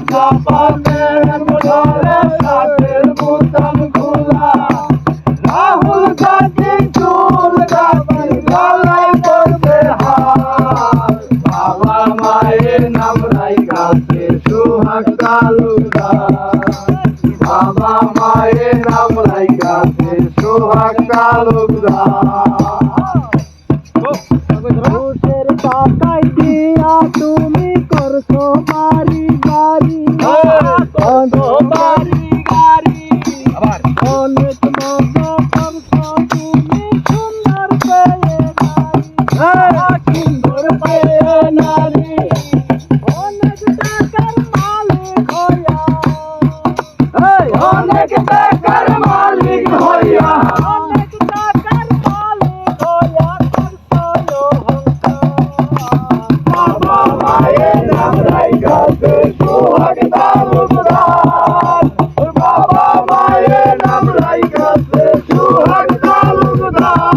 জাপানের মোড়ে সাথের বোতাম খোলা রাহুল গান্ধী চুল কাটি গলায় করবে হাত বাবা মায়ের নাম রাইখাছে সোহাগ তালুকদার বাবা মায়ের নাম রাইখাছে সোহাগ তালুকদার ঘুষের টাকায় দিয়া তুমি করছো বাড়ি গাড়ি বাড়ি গাড়ি অনেক মজা করছো তুমি সুন্দর পেয়ে সুন্দর পেয়ে নারী অনেক টাকার মালিক হইয়া অনেক টাকার মালিক হইয়া অনেক টাকার মালিক হইয়া করছো বাবা মায়ের নাম রাইখাছে সোহাগ তালুকদার বাবা মায়ের নাম রাইখাছে সোহাগ তালুকদার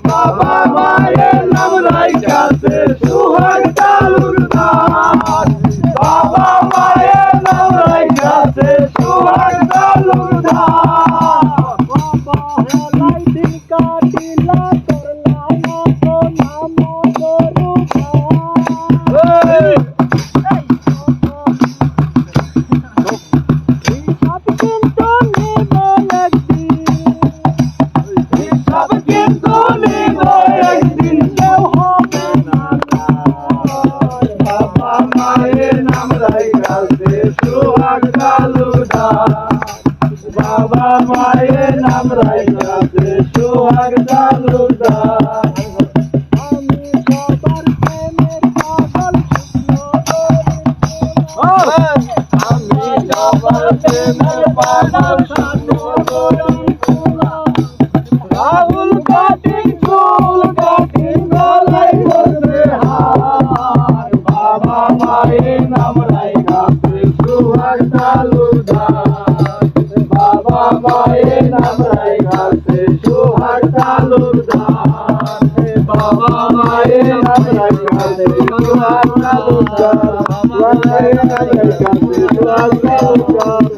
বাবা মায়ের নাম রাইখাছে সোহাগ তালুকদার বাবা মায়ের নাম রাইখাছে সোহাগ তালুকদার সব কিন্তু নিব একদিন কেউ হবে না বাবা মায়ের নাম রাইখাছে সোহাগ তালুকদার বাবা মায়ের নাম রাইখাছে সোহাগ তালুকদার আমি সবার প্রেমের পাগল রাহুল গান্ধী চুল কাটি গলায় করবে হাত বাবা মায়ের নাম রাইখাছে সোহাগ তালুকদার বাবা মায়ের নাম রাইখাছে সোহাগ তালুকদার বাবা মায়ের নাম রাইখাছে সোহাগ তালুকদার বাবা মায়ের নাম রাইখাছে সোহাগ তালুকদার